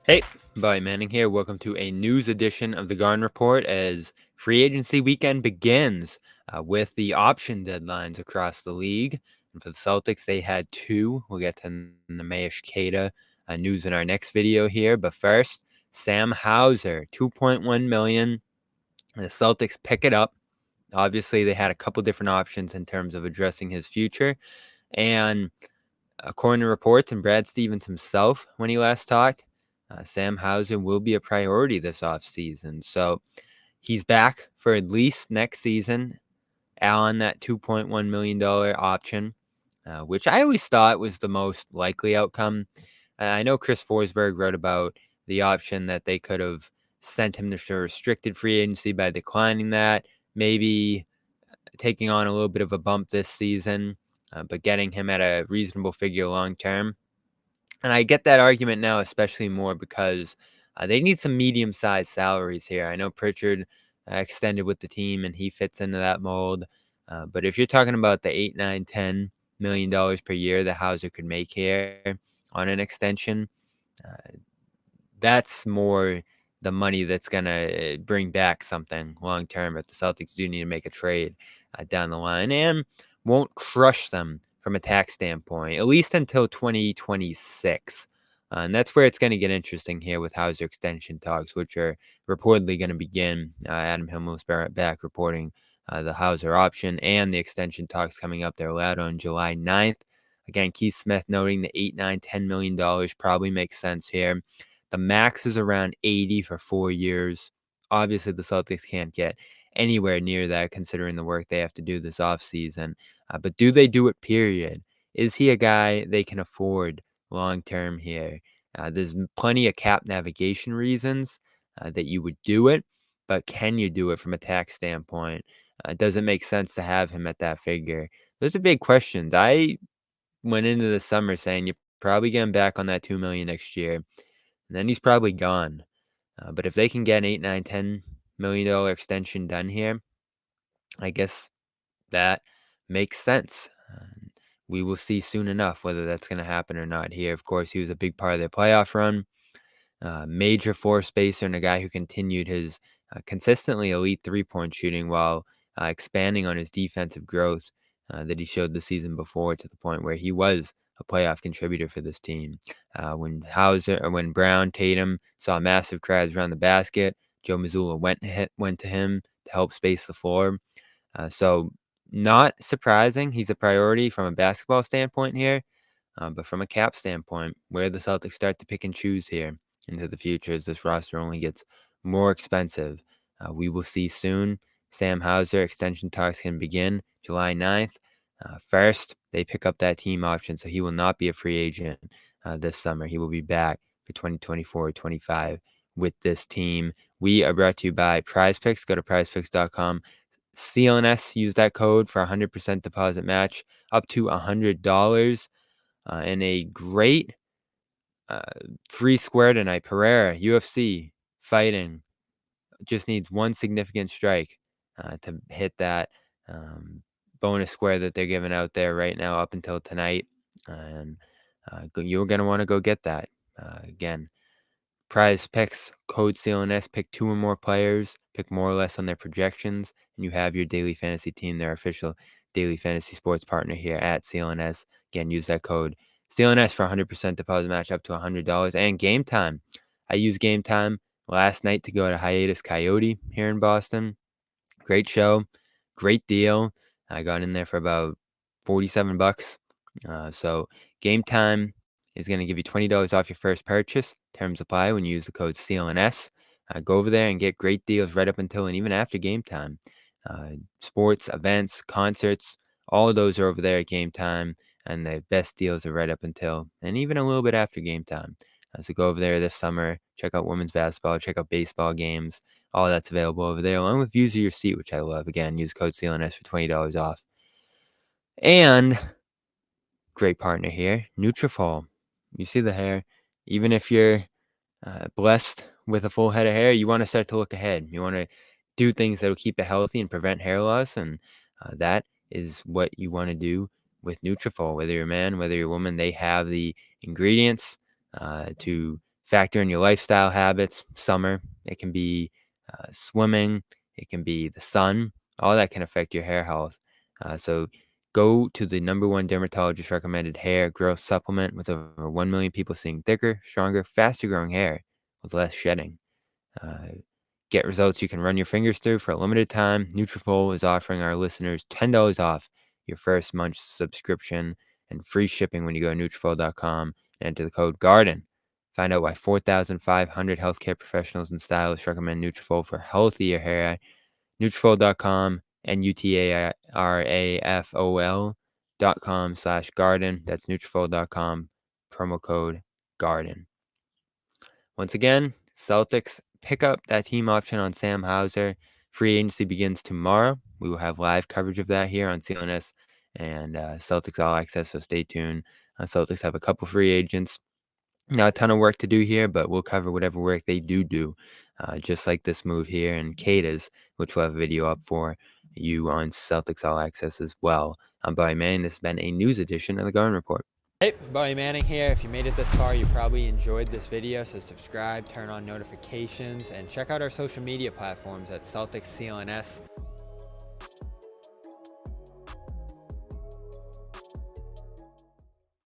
Hey, Bobby Manning here. Welcome to a news edition of the Garden Report as free agency weekend begins with the option deadlines across the league. And for the Celtics, they had two. We'll get to Nemesh Keita news in our next video here. But first, Sam Hauser, $2.1 million. The Celtics pick it up. Obviously, they had a couple different options in terms of addressing his future. And according to reports and Brad Stevens himself, when he last talked, Sam Hauser will be a priority this offseason. So he's back for at least next season on that $2.1 million option, which I always thought was the most likely outcome. I know Chris Forsberg wrote about the option that they could have sent him to restricted free agency by declining that, maybe taking on a little bit of a bump this season, but getting him at a reasonable figure long term. And I get that argument now, especially more because they need some medium-sized salaries here. I know Pritchard extended with the team, and he fits into that mold. But if you're talking about the $8, $9, $10 million per year that Hauser could make here on an extension, that's more the money that's going to bring back something long term if the Celtics do need to make a trade down the line, and won't crush them from a tax standpoint, at least until 2026. And that's where it's going to get interesting here with Hauser extension talks, which are reportedly going to begin. Adam Himmel's back reporting the Hauser option and the extension talks coming up. They're allowed on July 9th. Again, Keith Smith noting the $8, $9, $10 million probably makes sense here. The max is around 80 for 4 years. Obviously, the Celtics can't get anywhere near that considering the work they have to do this offseason. But do they do it, period? Is he a guy they can afford long term here? There's plenty of cap navigation reasons that you would do it, but can you do it from a tax standpoint? Does it make sense to have him at that figure? Those are big questions. I went into the summer saying you're probably getting back on that $2 million next year, and then he's probably gone. But if they can get an $8, $9, $10 million extension done here, I guess that makes sense. We will see soon enough whether that's going to happen or not here. Of course, he was a big part of their playoff run. Major floor spacer and a guy who continued his consistently elite three-point shooting while expanding on his defensive growth that he showed the season before, to the point where he was a playoff contributor for this team. When Brown, Tatum saw massive crowds around the basket, Joe Mazzulla went to him to help space the floor. So not surprising, he's a priority from a basketball standpoint here, but from a cap standpoint, where the Celtics start to pick and choose here into the future as this roster only gets more expensive. We will see soon. Sam Hauser extension talks can begin July 9th. First, they pick up that team option, so he will not be a free agent this summer. He will be back for 2024-25 with this team. We are brought to you by Prize Picks. Go to prizepicks.com. CLNS, use that code for 100% deposit match up to $100. And a great free square tonight. Pereira, UFC, fighting. Just needs one significant strike to hit that bonus square that they're giving out there right now up until tonight. And you're going to want to go get that. Again, Prize Picks, code CLNS, pick 2 or more players, pick more or less on their projections, and you have your daily fantasy team, their official daily fantasy sports partner here at CLNS. Again, use that code CLNS for 100% deposit match up to $100. And Game Time. I used Game Time last night to go to Hiatus Coyote here in Boston. Great show, great deal. I got in there for about $47. So Game Time is going to give you $20 off your first purchase. Terms apply when you use the code CLNS. Go over there and get great deals right up until and even after game time. Sports, events, concerts, all of those are over there at game time, and the best deals are right up until and even a little bit after game time. So go over there this summer, check out women's basketball, check out baseball games. All that's available over there, along with views of your seat, which I love. Again, use code CLNS for $20 off. And great partner here, Nutrafol. You see the hair. Even if you're blessed with a full head of hair, you want to start to look ahead. You want to do things that will keep it healthy and prevent hair loss, and that is what you want to do with Nutrafol. Whether you're a man, whether you're a woman, they have the ingredients to Factor in your lifestyle habits. Summer, it can be swimming, it can be the sun. All that can affect your hair health. So go to the #1 dermatologist recommended hair growth supplement with over 1 million people seeing thicker, stronger, faster growing hair with less shedding. Get results you can run your fingers through for a limited time. Nutrafol is offering our listeners $10 off your first month subscription and free shipping when you go to Nutrafol.com and enter the code GARDEN. Find out why 4,500 healthcare professionals and stylists recommend Nutrafol for healthier hair. Nutrafol.com, Nutrafol.com/garden. That's Nutrafol.com, promo code GARDEN. Once again, Celtics pick up that team option on Sam Hauser. Free agency begins tomorrow. We will have live coverage of that here on CLNS and Celtics All Access, so stay tuned. Celtics have a couple free agents. Not a ton of work to do here, but we'll cover whatever work they do, just like this move here and Kata's, which we'll have a video up for you on Celtics All Access as well. I'm Bobby Manning. This has been a news edition of the Garden Report. Hey, Bobby Manning here. If you made it this far, you probably enjoyed this video, so subscribe, turn on notifications, and check out our social media platforms at Celtics CLNS.